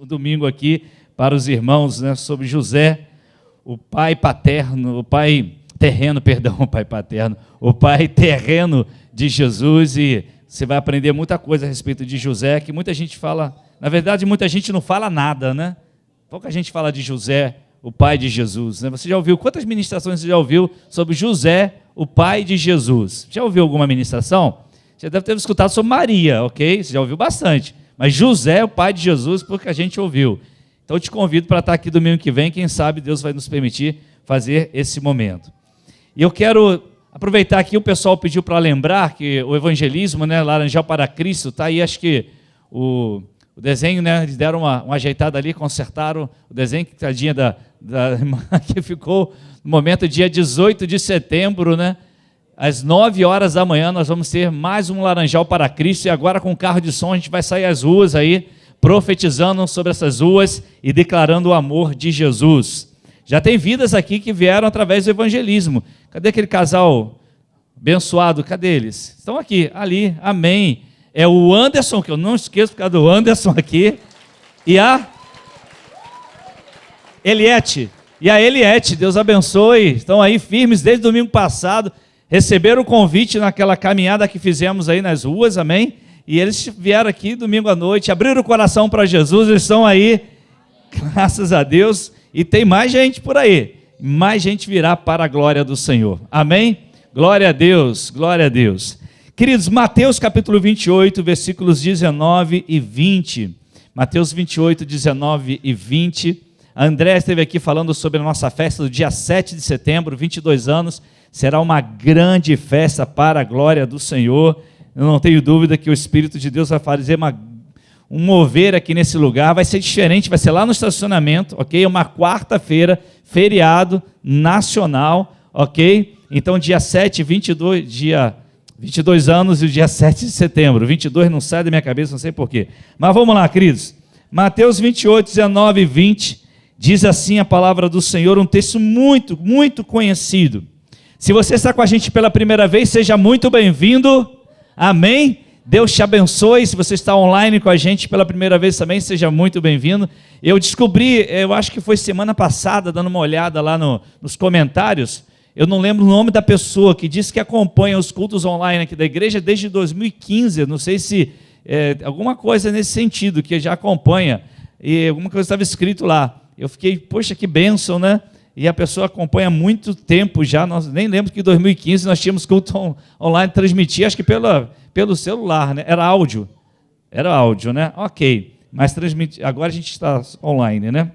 domingo aqui para os irmãos, né, sobre José, o pai paterno, o pai terreno, perdão, o pai paterno, o pai terreno de Jesus, e você vai aprender muita coisa a respeito de José, que muita gente fala, na verdade muita gente não fala nada, né? Pouca gente fala de José, o pai de Jesus, né? Você já ouviu, quantas ministrações você já ouviu sobre José, o pai de Jesus? Já ouviu alguma ministração? Você deve ter escutado sobre Maria, ok? Você já ouviu bastante, mas José, o pai de Jesus, porque a gente ouviu. Então eu te convido para estar aqui domingo que vem, quem sabe Deus vai nos permitir fazer esse momento. E eu quero aproveitar aqui, o pessoal pediu para lembrar que o evangelismo, né, Laranjal para Cristo, tá aí, acho que o desenho, né, eles deram uma ajeitada ali, consertaram o desenho, que tadinha da irmã que ficou no momento, dia 18 de setembro, né, às 9 horas da manhã, nós vamos ter mais um Laranjal para Cristo, e agora com carro de som a gente vai sair às ruas aí, profetizando sobre essas ruas e declarando o amor de Jesus. Já tem vidas aqui que vieram através do evangelismo. Cadê aquele casal abençoado? Cadê eles? Estão aqui, ali, amém. É o Anderson, que eu não esqueço por causa do Anderson aqui, e a Eliette. E a Eliette, Deus abençoe, estão aí firmes desde o domingo passado, receberam o convite naquela caminhada que fizemos aí nas ruas, amém? E eles vieram aqui domingo à noite, abriram o coração para Jesus, eles estão aí, graças a Deus, e tem mais gente por aí, mais gente virá para a glória do Senhor, amém? Glória a Deus, glória a Deus. Queridos, Mateus capítulo 28, versículos 19 e 20, Mateus 28, 19 e 20, a André esteve aqui falando sobre a nossa festa do dia 7 de setembro, 22 anos, será uma grande festa para a glória do Senhor. Eu não tenho dúvida que o Espírito de Deus vai fazer um mover aqui nesse lugar, vai ser diferente, vai ser lá no estacionamento, ok? Uma quarta-feira, feriado nacional, ok? Então dia 7, 22 anos e o dia 7 de setembro, 22 não sai da minha cabeça, não sei porquê. Mas vamos lá, queridos. Mateus 28, 19 e 20, diz assim a palavra do Senhor, um texto muito, muito conhecido. Se você está com a gente pela primeira vez, seja muito bem-vindo. Amém? Deus te abençoe. Se você está online com a gente pela primeira vez também, seja muito bem-vindo. Eu descobri, eu acho que foi semana passada, dando uma olhada lá nos comentários, eu não lembro o nome da pessoa que disse que acompanha os cultos online aqui da igreja desde 2015, não sei se alguma coisa nesse sentido, que já acompanha, e alguma coisa estava escrito lá. Eu fiquei, poxa, que bênção, né? E a pessoa acompanha há muito tempo já, nós nem lembro que em 2015 nós tínhamos culto online, transmitir, acho que pelo celular, né? Era áudio, né? Ok, mas transmitir, agora a gente está online, né?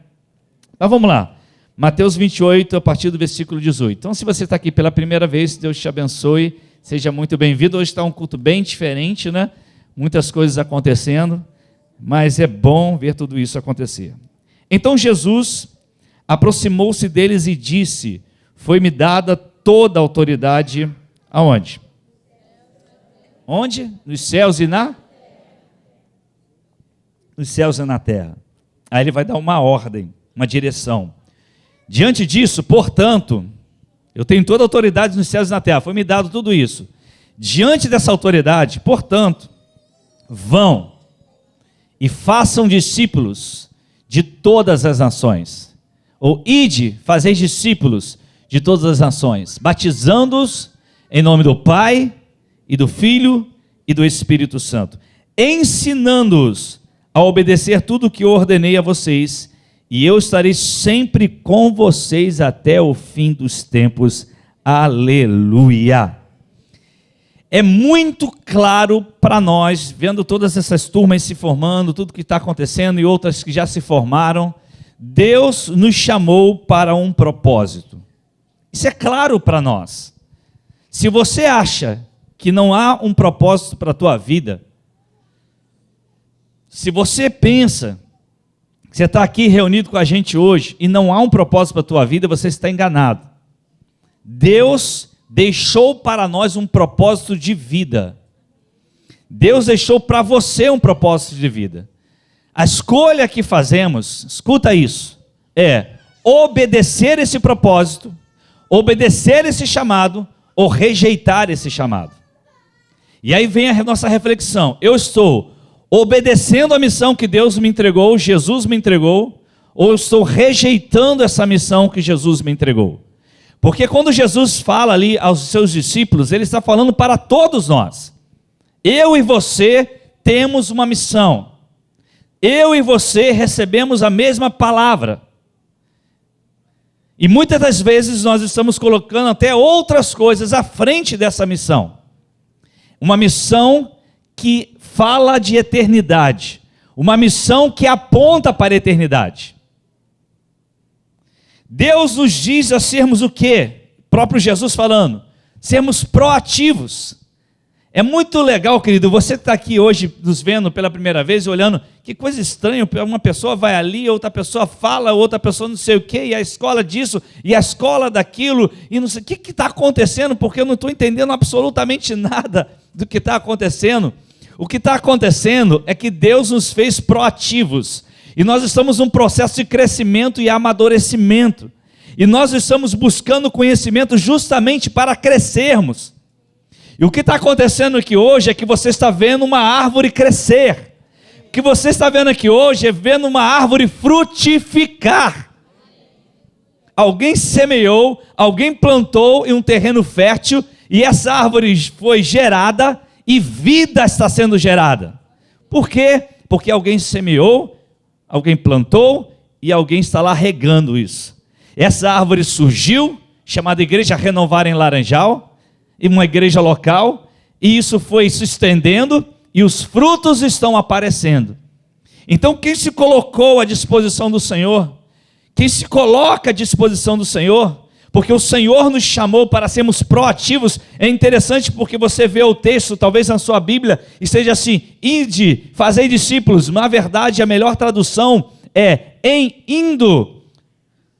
Mas vamos lá, Mateus 28, a partir do versículo 18. Então, se você está aqui pela primeira vez, Deus te abençoe, seja muito bem-vindo. Hoje está um culto bem diferente, né? Muitas coisas acontecendo, mas é bom ver tudo isso acontecer. Então Jesus aproximou-se deles e disse, foi-me dada toda a autoridade, aonde? Onde? Nos céus e nos céus e na terra. Aí ele vai dar uma ordem, uma direção. Diante disso, portanto, eu tenho toda a autoridade nos céus e na terra, foi-me dado tudo isso. Diante dessa autoridade, portanto, vão e façam discípulos de todas as nações. Ou ide, fazeis discípulos de todas as nações, batizando-os em nome do Pai, e do Filho, e do Espírito Santo, ensinando-os a obedecer tudo o que eu ordenei a vocês, e eu estarei sempre com vocês até o fim dos tempos. Aleluia! É muito claro para nós, vendo todas essas turmas se formando, tudo que está acontecendo e outras que já se formaram, Deus nos chamou para um propósito. Isso é claro para nós. Se você acha que não há um propósito para a tua vida, se você pensa que você está aqui reunido com a gente hoje e não há um propósito para a tua vida, você está enganado. Deus deixou para nós um propósito de vida. Deus deixou para você um propósito de vida. A escolha que fazemos, escuta isso, é obedecer esse propósito, obedecer esse chamado ou rejeitar esse chamado. E aí vem a nossa reflexão. Eu estou obedecendo a missão que Deus me entregou, Jesus me entregou, ou eu estou rejeitando essa missão que Jesus me entregou? Porque quando Jesus fala ali aos seus discípulos, ele está falando para todos nós. Eu e você temos uma missão. Eu e você recebemos a mesma palavra. E muitas das vezes nós estamos colocando até outras coisas à frente dessa missão. Uma missão que fala de eternidade. Uma missão que aponta para a eternidade. Deus nos diz a sermos o quê? O próprio Jesus falando. Sermos proativos. É muito legal, querido, você que está aqui hoje nos vendo pela primeira vez, olhando, que coisa estranha, uma pessoa vai ali, outra pessoa fala, outra pessoa não sei o quê, e a escola disso, e a escola daquilo, e não sei, o que está acontecendo? Porque eu não estou entendendo absolutamente nada do que está acontecendo. O que está acontecendo é que Deus nos fez proativos, e nós estamos num processo de crescimento e amadurecimento, e nós estamos buscando conhecimento justamente para crescermos. E o que está acontecendo aqui hoje é que você está vendo uma árvore crescer. O que você está vendo aqui hoje é vendo uma árvore frutificar. Alguém semeou, alguém plantou em um terreno fértil, e essa árvore foi gerada e vida está sendo gerada. Por quê? Porque alguém semeou, alguém plantou e alguém está lá regando isso. Essa árvore surgiu, chamada Igreja Renovar em Laranjal, em uma igreja local, e isso foi se estendendo, e os frutos estão aparecendo. Então quem se colocou à disposição do Senhor, quem se coloca à disposição do Senhor, porque o Senhor nos chamou para sermos proativos. É interessante porque você vê o texto, talvez na sua Bíblia, e seja assim: ide, fazei discípulos. Na verdade, a melhor tradução é em indo.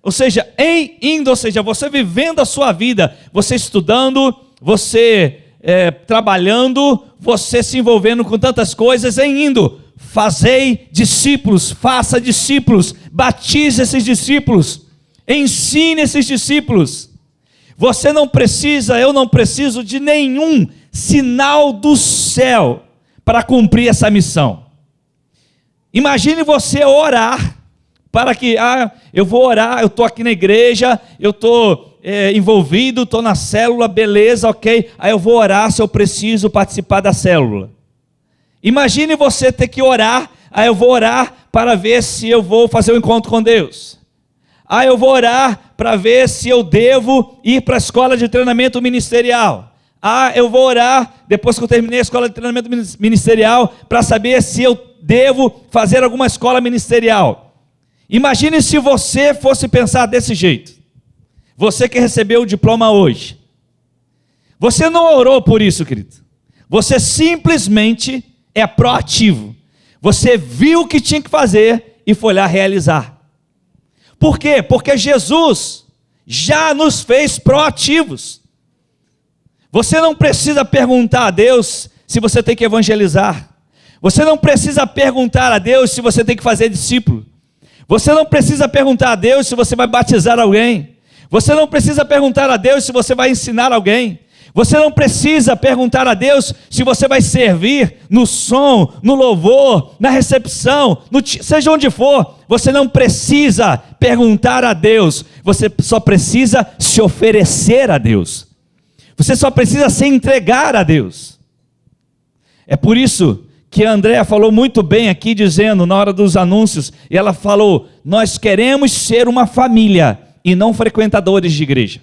Ou seja, em indo, ou seja, você vivendo a sua vida, você estudando, você trabalhando, você se envolvendo com tantas coisas, em indo. Fazei discípulos, faça discípulos, batize esses discípulos, ensine esses discípulos. Você não precisa, eu não preciso de nenhum sinal do céu para cumprir essa missão. Imagine você orar para que, eu vou orar, eu estou aqui na igreja, eu estou envolvido, estou na célula, beleza, ok, aí eu vou orar se eu preciso participar da célula. Imagine você ter que orar, aí eu vou orar para ver se eu vou fazer um encontro com Deus. Aí eu vou orar para ver se eu devo ir para a escola de treinamento ministerial. Eu vou orar, depois que eu terminei a escola de treinamento ministerial, para saber se eu devo fazer alguma escola ministerial. Imagine se você fosse pensar desse jeito. Você que recebeu o diploma hoje. Você não orou por isso, querido. Você simplesmente é proativo. Você viu o que tinha que fazer e foi lá realizar. Por quê? Porque Jesus já nos fez proativos. Você não precisa perguntar a Deus se você tem que evangelizar. Você não precisa perguntar a Deus se você tem que fazer discípulo. Você não precisa perguntar a Deus se você vai batizar alguém. Você não precisa perguntar a Deus se você vai ensinar alguém. Você não precisa perguntar a Deus se você vai servir no som, no louvor, na recepção, seja onde for. Você não precisa perguntar a Deus. Você só precisa se oferecer a Deus. Você só precisa se entregar a Deus. É por isso que a Andréa falou muito bem aqui, dizendo, na hora dos anúncios, e ela falou: nós queremos ser uma família e não frequentadores de igreja.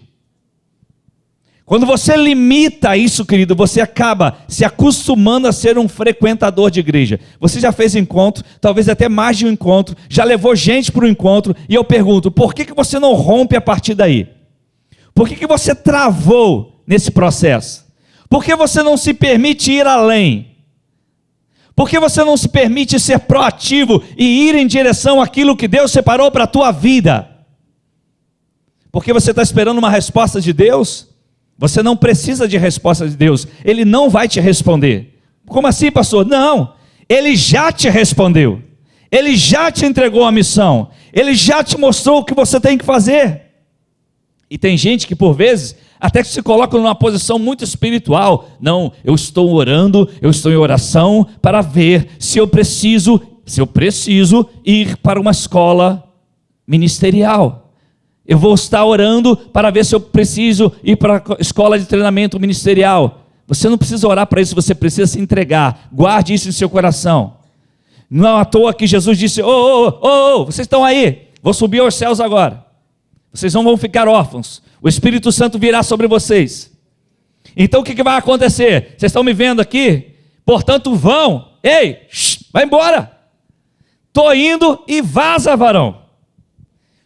Quando você limita isso, querido, você acaba se acostumando a ser um frequentador de igreja. Você já fez encontro, talvez até mais de um encontro, já levou gente para o encontro, e eu pergunto, por que você não rompe a partir daí? Por que você travou nesse processo? Por que você não se permite ir além? Por que você não se permite ser proativo e ir em direção àquilo que Deus separou para a tua vida? Porque você está esperando uma resposta de Deus? Você não precisa de resposta de Deus. Ele não vai te responder. Como assim, pastor? Não, Ele já te respondeu. Ele já te entregou a missão. Ele já te mostrou o que você tem que fazer. E tem gente que, por vezes, até que se coloca numa posição muito espiritual. Não, eu estou orando, eu estou em oração para ver se eu preciso ir para uma escola ministerial. Eu vou estar orando para ver se eu preciso ir para a escola de treinamento ministerial. Você não precisa orar para isso, você precisa se entregar. Guarde isso em seu coração. Não é à toa que Jesus disse: vocês estão aí, vou subir aos céus agora. Vocês não vão ficar órfãos. O Espírito Santo virá sobre vocês. Então o que vai acontecer? Vocês estão me vendo aqui? Portanto vão. Ei, vai embora. Estou indo e vaza, varão.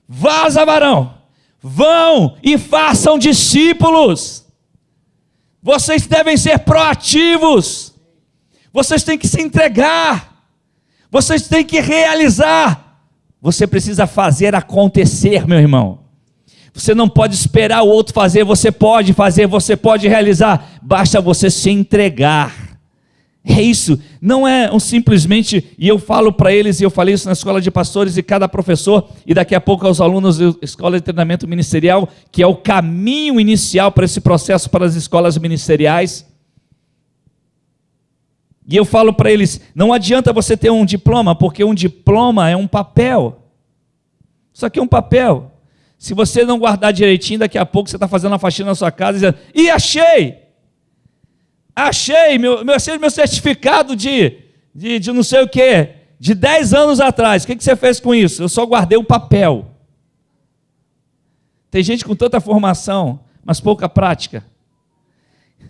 Vaza, varão. Vão e façam discípulos. Vocês devem ser proativos. Vocês têm que se entregar. Vocês têm que realizar. Você precisa fazer acontecer, meu irmão. Você não pode esperar o outro fazer, você pode realizar. Basta você se entregar. É isso, não é simplesmente, e eu falo para eles, e eu falei isso na escola de pastores, e cada professor, e daqui a pouco aos alunos da escola de treinamento ministerial, que é o caminho inicial para esse processo para as escolas ministeriais. E eu falo para eles, não adianta você ter um diploma, porque um diploma é um papel. Isso aqui é um papel. Se você não guardar direitinho, daqui a pouco você está fazendo uma faxina na sua casa, dizendo, e achei meu certificado de não sei o que, de 10 anos atrás. O que você fez com isso? Eu só guardei o papel. Tem gente com tanta formação, mas pouca prática.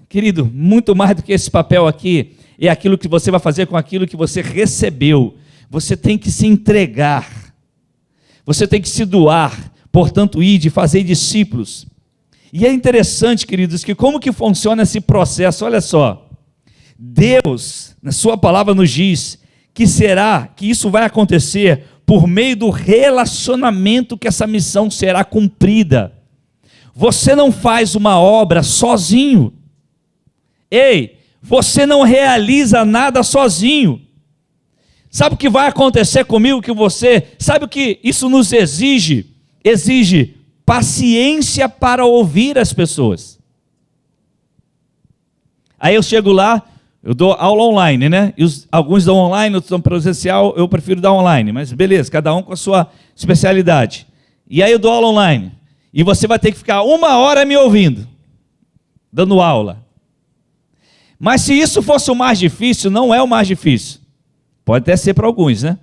Querido, muito mais do que esse papel aqui, é aquilo que você vai fazer com aquilo que você recebeu. Você tem que se entregar. Você tem que se doar. Portanto, ide, fazei discípulos. E é interessante, queridos, que como que funciona esse processo? Olha só, Deus, na sua palavra nos diz que isso vai acontecer por meio do relacionamento que essa missão será cumprida. Você não faz uma obra sozinho. Ei, você não realiza nada sozinho. Sabe o que vai acontecer comigo, sabe o que isso nos exige? Exige paciência para ouvir as pessoas. Aí eu chego lá, eu dou aula online, né? Alguns dão online, outros dão presencial, eu prefiro dar online, mas beleza, cada um com a sua especialidade. E aí eu dou aula online, e você vai ter que ficar 1 hora me ouvindo, dando aula. Mas se isso fosse o mais difícil, não é o mais difícil. Pode até ser para alguns, né?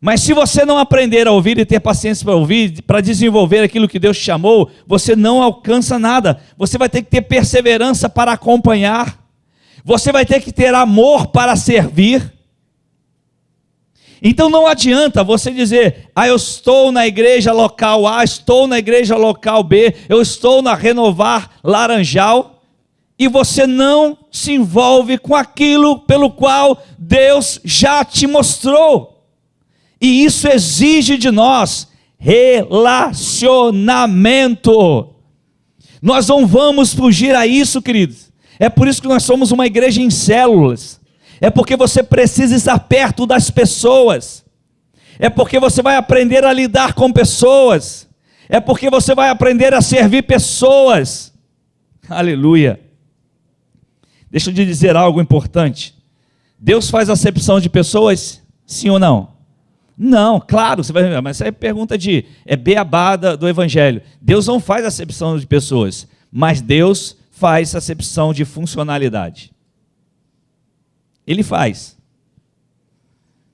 Mas se você não aprender a ouvir e ter paciência para ouvir, para desenvolver aquilo que Deus te chamou, você não alcança nada. Você vai ter que ter perseverança para acompanhar. Você vai ter que ter amor para servir. Então não adianta você dizer, eu estou na igreja local A, estou na igreja local B, eu estou na Renovar Laranjal, e você não se envolve com aquilo pelo qual Deus já te mostrou. E isso exige de nós relacionamento. Nós não vamos fugir a isso, queridos. É por isso que nós somos uma igreja em células. É porque você precisa estar perto das pessoas. É porque você vai aprender a lidar com pessoas. É porque você vai aprender a servir pessoas. Aleluia. Deixa eu te dizer algo importante. Deus faz acepção de pessoas? Sim ou não? Não, claro, você vai, mas essa é pergunta beabá do Evangelho. Deus não faz acepção de pessoas, mas Deus faz acepção de funcionalidade. Ele faz.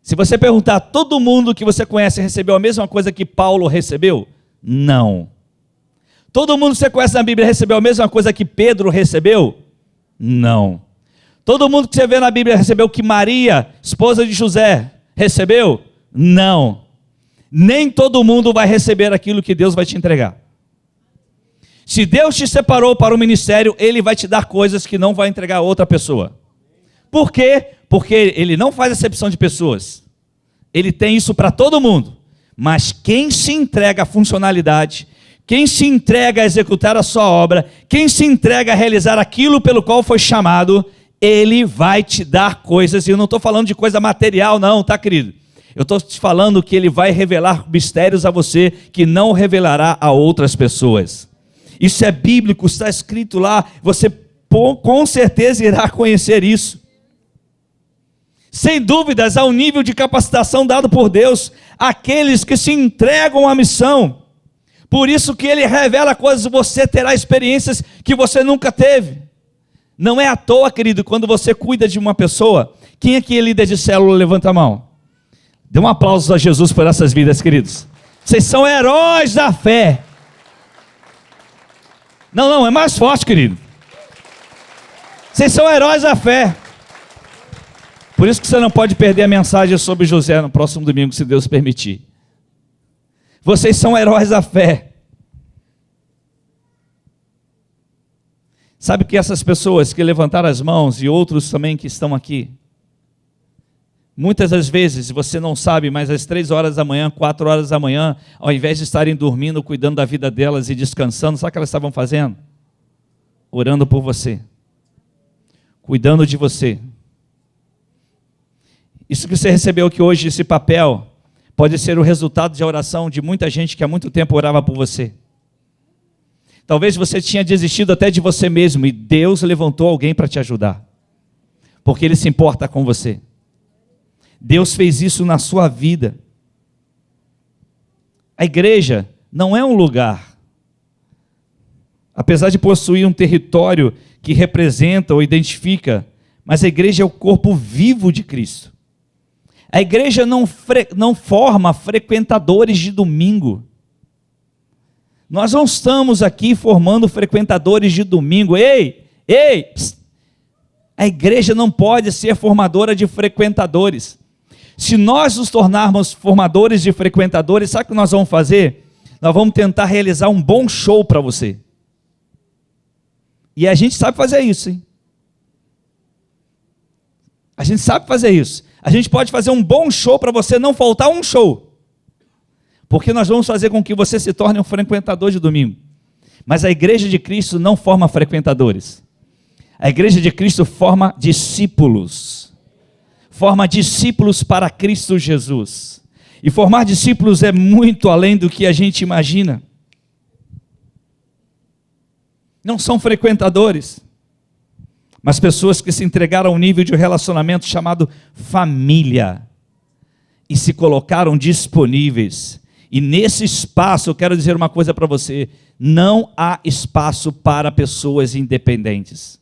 Se você perguntar, todo mundo que você conhece recebeu a mesma coisa que Paulo recebeu? Não. Todo mundo que você conhece na Bíblia recebeu a mesma coisa que Pedro recebeu? Não. Todo mundo que você vê na Bíblia recebeu o que Maria, esposa de José, recebeu? Não. Nem todo mundo vai receber aquilo que Deus vai te entregar. Se Deus te separou para o ministério, Ele vai te dar coisas que não vai entregar a outra pessoa. Por quê? Porque Ele não faz acepção de pessoas. Ele tem isso para todo mundo. Mas quem se entrega à funcionalidade, quem se entrega a executar a sua obra, quem se entrega a realizar aquilo pelo qual foi chamado, Ele vai te dar coisas. E eu não estou falando de coisa material não, tá, querido? Eu estou te falando que Ele vai revelar mistérios a você que não revelará a outras pessoas. Isso é bíblico, está escrito lá, você com certeza irá conhecer isso. Sem dúvidas, há um nível de capacitação dado por Deus àqueles que se entregam à missão. Por isso que Ele revela coisas, você terá experiências que você nunca teve. Não é à toa, querido, quando você cuida de uma pessoa. Quem aqui é líder de célula? Levanta a mão. Dê um aplauso a Jesus por essas vidas, queridos. Vocês são heróis da fé. Não, é mais forte, querido. Vocês são heróis da fé. Por isso que você não pode perder a mensagem sobre José no próximo domingo, se Deus permitir. Vocês são heróis da fé. Sabe que essas pessoas que levantaram as mãos e outros também que estão aqui, muitas das vezes você não sabe, mas às 3 horas da manhã, 4 horas da manhã, ao invés de estarem dormindo, cuidando da vida delas e descansando, sabe o que elas estavam fazendo? Orando por você, cuidando de você. Isso que você recebeu aqui hoje, esse papel, pode ser o resultado de oração de muita gente que há muito tempo orava por você. Talvez você tinha desistido até de você mesmo e Deus levantou alguém para te ajudar, porque Ele se importa com você. Deus fez isso na sua vida. A igreja não é um lugar, apesar de possuir um território que representa ou identifica, mas a igreja é o corpo vivo de Cristo. A igreja não forma frequentadores de domingo. Nós não estamos aqui formando frequentadores de domingo. Ei, psst. A igreja não pode ser formadora de frequentadores. Se nós nos tornarmos formadores de frequentadores, sabe o que nós vamos fazer? Nós vamos tentar realizar um bom show para você. E a gente sabe fazer isso, hein? A gente sabe fazer isso. A gente pode fazer um bom show para você não faltar um show. Porque nós vamos fazer com que você se torne um frequentador de domingo. Mas a igreja de Cristo não forma frequentadores. A igreja de Cristo forma discípulos. Forma discípulos para Cristo Jesus. E formar discípulos é muito além do que a gente imagina. Não são frequentadores, mas pessoas que se entregaram a um nível de relacionamento chamado família e se colocaram disponíveis. E nesse espaço, eu quero dizer uma coisa para você: não há espaço para pessoas independentes.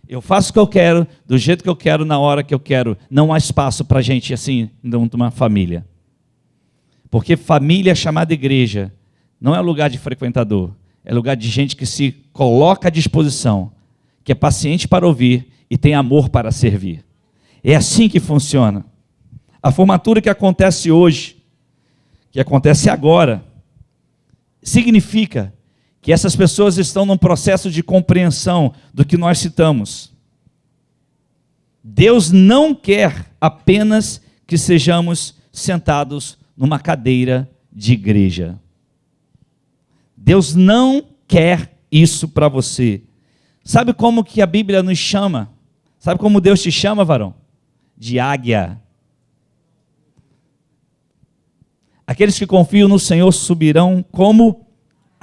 Eu faço o que eu quero, do jeito que eu quero, na hora que eu quero. Não há espaço para gente assim, numa família. Porque família chamada igreja não é lugar de frequentador, é lugar de gente que se coloca à disposição, que é paciente para ouvir e tem amor para servir. É assim que funciona. A formatura que acontece hoje, que acontece agora, significa que essas pessoas estão num processo de compreensão do que nós citamos. Deus não quer apenas que sejamos sentados numa cadeira de igreja. Deus não quer isso para você. Sabe como que a Bíblia nos chama? Sabe como Deus te chama, varão? De águia. Aqueles que confiam no Senhor subirão como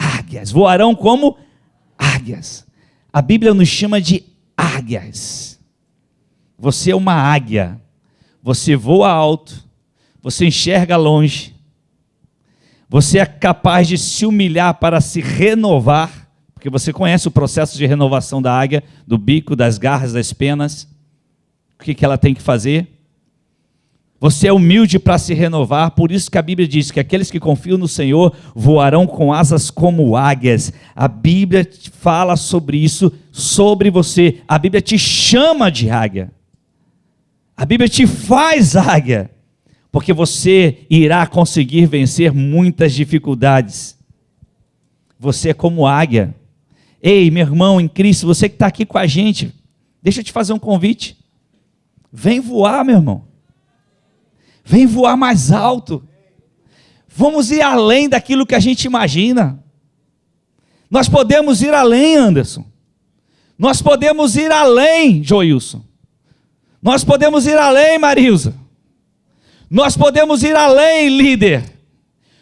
águias, voarão como águias. A Bíblia nos chama de águias. Você é uma águia. Você voa alto, você enxerga longe, você é capaz de se humilhar para se renovar, porque você conhece o processo de renovação da águia, do bico, das garras, das penas. O que ela tem que fazer? Você é humilde para se renovar, por isso que a Bíblia diz que aqueles que confiam no Senhor voarão com asas como águias. A Bíblia fala sobre isso, sobre você. A Bíblia te chama de águia. A Bíblia te faz águia, porque você irá conseguir vencer muitas dificuldades. Você é como águia. Ei, meu irmão em Cristo, você que está aqui com a gente, deixa eu te fazer um convite. Vem voar, meu irmão. Vem voar mais alto. Vamos ir além daquilo que a gente imagina. Nós podemos ir além, Anderson. Nós podemos ir além, Joilson. Nós podemos ir além, Marilza. Nós podemos ir além, líder.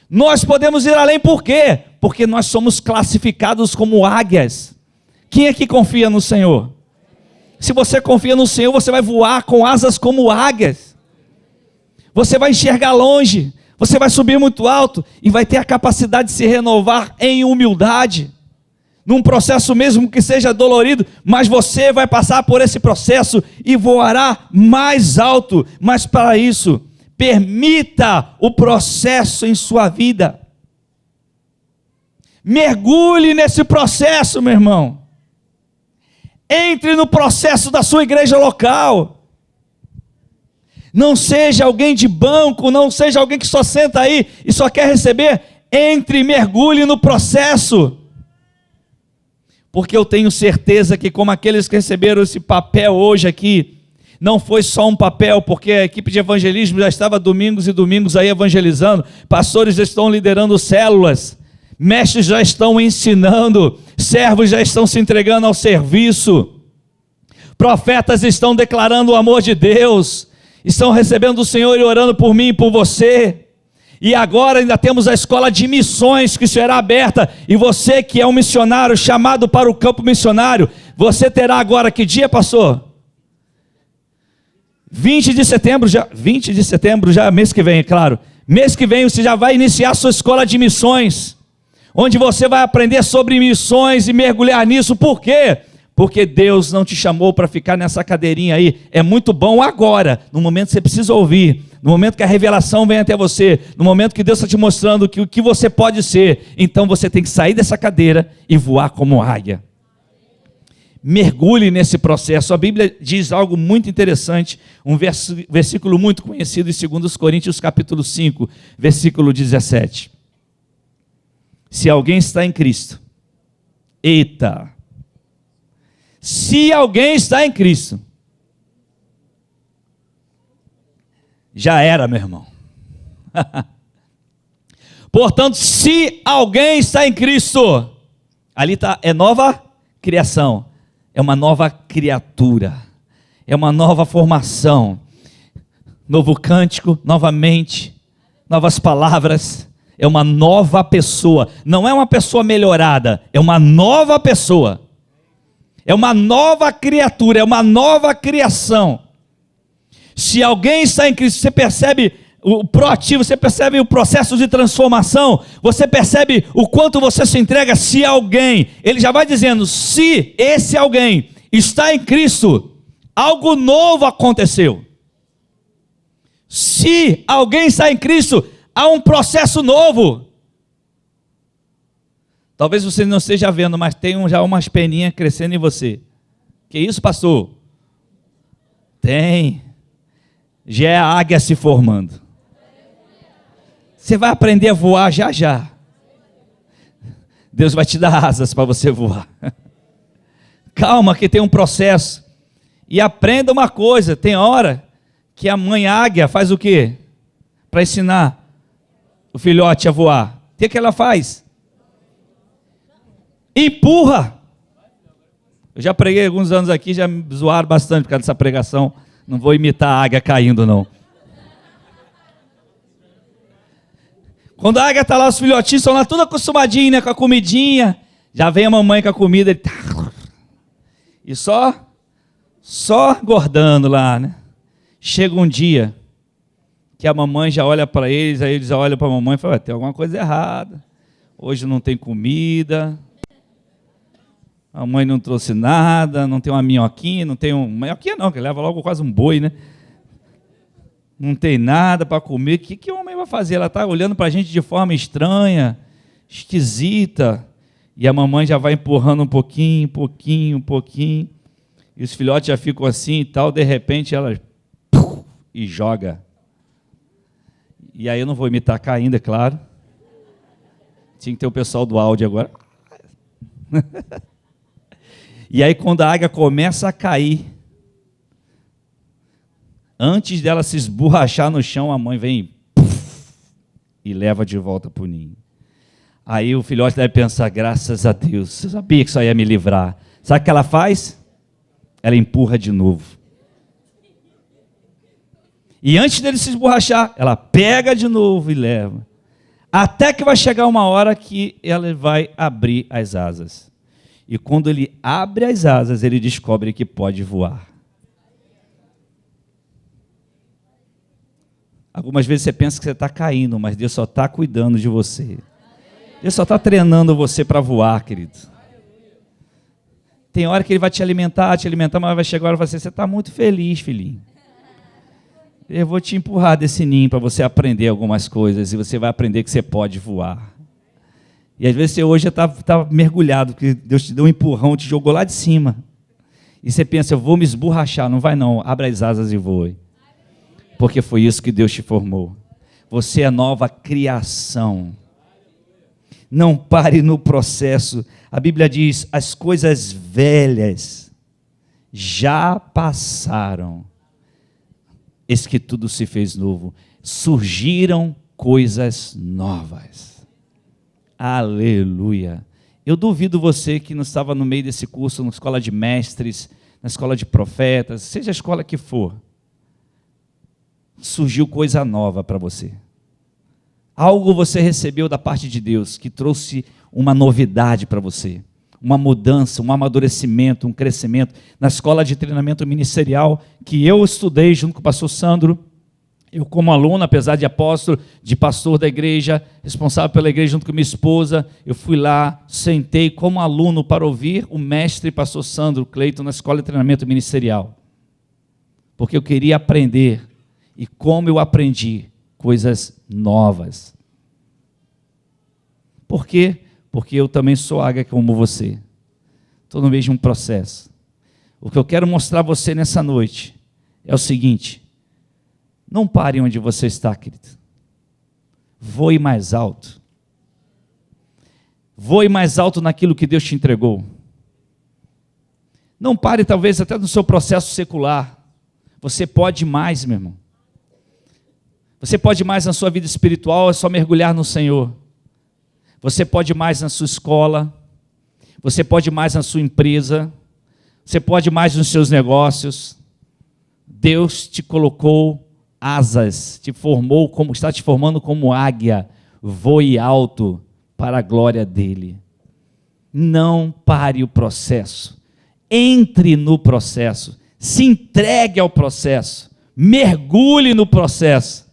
Nós podemos ir além por quê? Porque nós somos classificados como águias. Quem é que confia no Senhor? Se você confia no Senhor, você vai voar com asas como águias. Você vai enxergar longe, você vai subir muito alto e vai ter a capacidade de se renovar em humildade. Num processo mesmo que seja dolorido, mas você vai passar por esse processo e voará mais alto. Mas para isso, permita o processo em sua vida. Mergulhe nesse processo, meu irmão. Entre no processo da sua igreja local. Não seja alguém de banco, não seja alguém que só senta aí e só quer receber. Entre e mergulhe no processo. Porque eu tenho certeza que como aqueles que receberam esse papel hoje aqui, não foi só um papel, porque a equipe de evangelismo já estava domingos e domingos aí evangelizando, pastores já estão liderando células, mestres já estão ensinando, servos já estão se entregando ao serviço, profetas estão declarando o amor de Deus, estão recebendo o Senhor e orando por mim e por você. E agora ainda temos a escola de missões que será aberta, e você que é um missionário chamado para o campo missionário, você terá agora, que dia, pastor? 20 de setembro, já mês que vem, é claro. Mês que vem você já vai iniciar a sua escola de missões, onde você vai aprender sobre missões e mergulhar nisso. Por quê? Porque Deus não te chamou para ficar nessa cadeirinha aí. É muito bom agora, no momento que você precisa ouvir, no momento que a revelação vem até você, no momento que Deus está te mostrando o que você pode ser. Então você tem que sair dessa cadeira e voar como águia. Mergulhe nesse processo. A Bíblia diz algo muito interessante, um versículo muito conhecido em 2 Coríntios capítulo 5, versículo 17. Se alguém está em Cristo, se alguém está em Cristo, já era, meu irmão. Portanto, se alguém está em Cristo, ali está, é nova criação, é uma nova criatura, é uma nova formação, novo cântico, novamente, novas palavras, é uma nova pessoa, não é uma pessoa melhorada, é uma nova pessoa. É uma nova criatura, é uma nova criação. Se alguém está em Cristo, você percebe o proativo, você percebe o processo de transformação, você percebe o quanto você se entrega. Se alguém, ele já vai dizendo, se esse alguém está em Cristo, algo novo aconteceu. Se alguém está em Cristo, há um processo novo. Talvez você não esteja vendo, mas tem já umas peninhas crescendo em você. Que isso, pastor? Tem. Já é a águia se formando. Você vai aprender a voar já já. Deus vai te dar asas para você voar. Calma que tem um processo. E aprenda uma coisa, tem hora que a mãe águia faz o quê? Para ensinar o filhote a voar. O que ela faz? Empurra. Eu já preguei alguns anos aqui, já me zoaram bastante por causa dessa pregação. Não vou imitar a águia caindo, não. Quando a águia está lá, os filhotinhos estão lá tudo acostumadinhos, né, com a comidinha. Já vem a mamãe com a comida. E só engordando lá, né? Chega um dia que a mamãe já olha para eles, aí eles já olham para a mamãe e falam, tem alguma coisa errada. Hoje não tem comida. A mãe não trouxe nada, não tem uma minhoquinha, não tem minhoquinha não, que leva logo quase um boi, né? Não tem nada para comer. O que a mãe vai fazer? Ela está olhando para a gente de forma estranha, esquisita. E a mamãe já vai empurrando um pouquinho. E os filhotes já ficam assim e tal. De repente ela e joga. E aí eu não vou imitar caindo, é claro. Tinha que ter o pessoal do áudio agora. E aí quando a águia começa a cair, antes dela se esborrachar no chão, a mãe vem e leva de volta para o ninho. Aí o filhote deve pensar, graças a Deus, eu sabia que isso ia me livrar. Sabe o que ela faz? Ela empurra de novo. E antes dele se esborrachar, ela pega de novo e leva. Até que vai chegar uma hora que ela vai abrir as asas. E quando ele abre as asas, ele descobre que pode voar. Algumas vezes você pensa que você está caindo, mas Deus só está cuidando de você. Deus só está treinando você para voar, querido. Tem hora que Ele vai te alimentar, mas vai chegar a hora e vai dizer, você está muito feliz, filhinho. Eu vou te empurrar desse ninho para você aprender algumas coisas, e você vai aprender que você pode voar. E às vezes você hoje está mergulhado, porque Deus te deu um empurrão, te jogou lá de cima. E você pensa, eu vou me esborrachar. Não vai não, abra as asas e voe. Porque foi isso que Deus te formou. Você é nova criação. Não pare no processo. A Bíblia diz, as coisas velhas já passaram. Eis que tudo se fez novo. Surgiram coisas novas. Aleluia. Eu duvido você que não estava no meio desse curso, na escola de mestres, na escola de profetas, seja a escola que for. Surgiu coisa nova para você. Algo você recebeu da parte de Deus que trouxe uma novidade para você, uma mudança, um amadurecimento, um crescimento. Na escola de treinamento ministerial que eu estudei junto com o pastor Sandro, eu como aluno, apesar de apóstolo, de pastor da igreja, responsável pela igreja junto com minha esposa, eu fui lá, sentei como aluno para ouvir o mestre pastor Sandro Cleiton na escola de treinamento ministerial. Porque eu queria aprender, e como eu aprendi coisas novas. Por quê? Porque eu também sou águia como você. Estou no mesmo processo. O que eu quero mostrar a você nessa noite é o seguinte: não pare onde você está, querido. Voe mais alto. Voe mais alto naquilo que Deus te entregou. Não pare talvez até no seu processo secular. Você pode mais, meu irmão. Você pode mais na sua vida espiritual, é só mergulhar no Senhor. Você pode mais na sua escola, você pode mais na sua empresa, você pode mais nos seus negócios. Deus te colocou asas, te formou como, está te formando como águia. Voe alto para a glória dele. Não pare o processo. Entre no processo. Se entregue ao processo. Mergulhe no processo.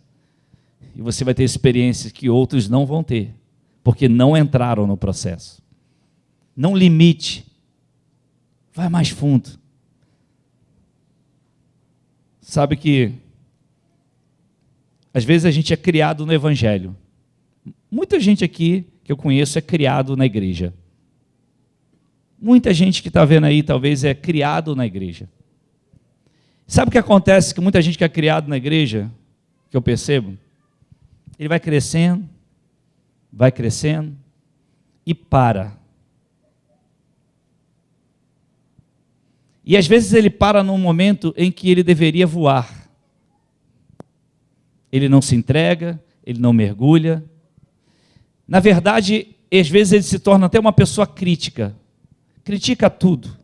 E você vai ter experiências que outros não vão ter, porque não entraram no processo. Não limite. Vai mais fundo. Sabe que às vezes a gente é criado no Evangelho. Muita gente aqui que eu conheço é criado na igreja. Muita gente que está vendo aí talvez é criado na igreja. Sabe o que acontece que muita gente que é criado na igreja, que eu percebo? Ele vai crescendo e para. E às vezes ele para num momento em que ele deveria voar. Ele não se entrega, ele não mergulha. Na verdade, às vezes ele se torna até uma pessoa crítica. Critica tudo.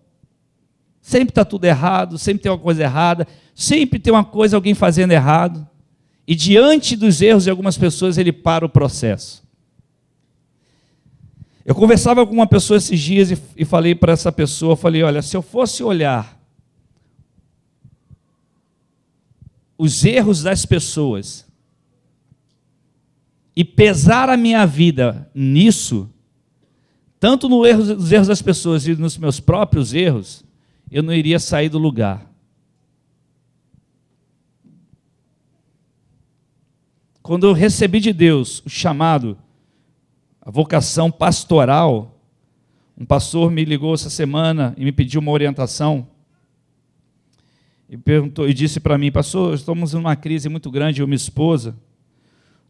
Sempre está tudo errado, sempre tem uma coisa errada, sempre tem uma coisa, alguém fazendo errado. E diante dos erros de algumas pessoas, ele para o processo. Eu conversava com uma pessoa esses dias e falei para essa pessoa, falei, olha, se eu fosse olhar os erros das pessoas e pesar a minha vida nisso, tanto nos erros das pessoas e nos meus próprios erros, eu não iria sair do lugar. Quando eu recebi de Deus o chamado, a vocação pastoral, um pastor me ligou essa semana e me pediu uma orientação. E perguntou, e disse para mim, pastor, estamos numa crise muito grande, eu e minha esposa,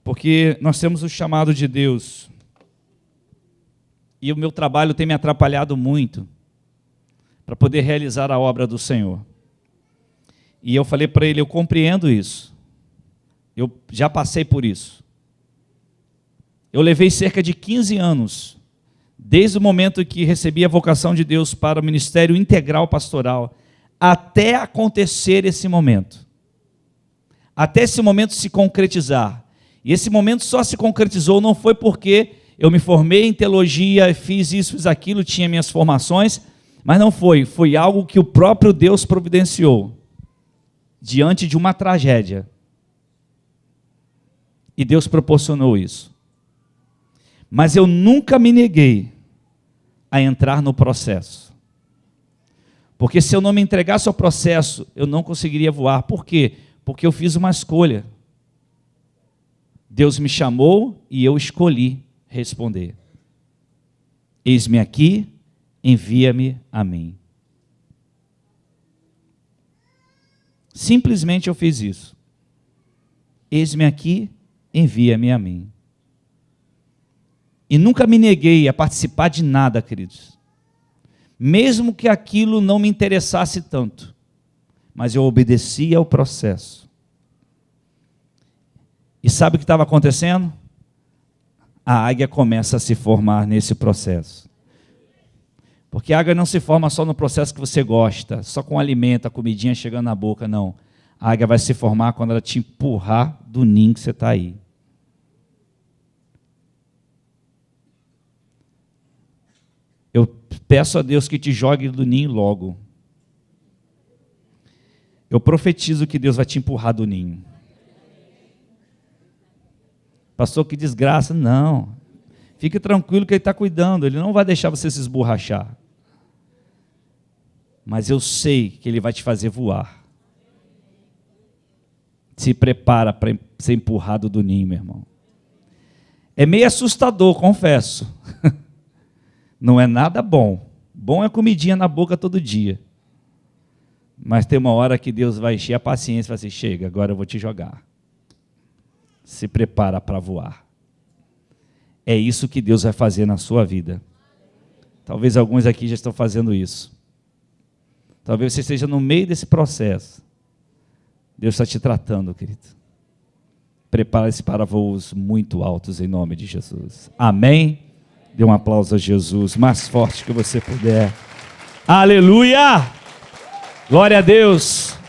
porque nós temos o chamado de Deus. E o meu trabalho tem me atrapalhado muito para poder realizar a obra do Senhor. E eu falei para ele, eu compreendo isso. Eu já passei por isso. Eu levei cerca de 15 anos, desde o momento que recebi a vocação de Deus para o ministério integral pastoral, até acontecer esse momento. até esse momento se concretizar. E esse momento só se concretizou, não foi porque eu me formei em teologia, fiz isso, fiz aquilo, tinha minhas formações, mas não foi, foi algo que o próprio Deus providenciou, diante de uma tragédia. E Deus proporcionou isso. Mas eu nunca me neguei a entrar no processo. Porque se eu não me entregasse ao processo, eu não conseguiria voar. Por quê? Porque eu fiz uma escolha. Deus me chamou e eu escolhi responder. Eis-me aqui, envia-me a mim. Simplesmente eu fiz isso. Eis-me aqui, envia-me a mim. E nunca me neguei a participar de nada, queridos. Mesmo que aquilo não me interessasse tanto. Mas eu obedeci ao processo. E sabe o que estava acontecendo? A águia começa a se formar nesse processo. Porque a águia não se forma só no processo que você gosta, só com alimento, a comidinha chegando na boca, não. A águia vai se formar quando ela te empurrar do ninho que você está aí. Eu peço a Deus que te jogue do ninho logo. Eu profetizo que Deus vai te empurrar do ninho. Pastor, que desgraça. Não. Fique tranquilo que Ele está cuidando. Ele não vai deixar você se esborrachar. Mas eu sei que Ele vai te fazer voar. Se prepara para ser empurrado do ninho, meu irmão. É meio assustador, confesso. Não é nada bom. Bom é comidinha na boca todo dia. Mas tem uma hora que Deus vai encher a paciência e vai dizer, chega, agora eu vou te jogar. Se prepara para voar. É isso que Deus vai fazer na sua vida. Talvez alguns aqui já estão fazendo isso. Talvez você esteja no meio desse processo. Deus está te tratando, querido. Prepare-se para voos muito altos em nome de Jesus. Amém? Dê um aplauso a Jesus, mais forte que você puder. Aleluia! Glória a Deus!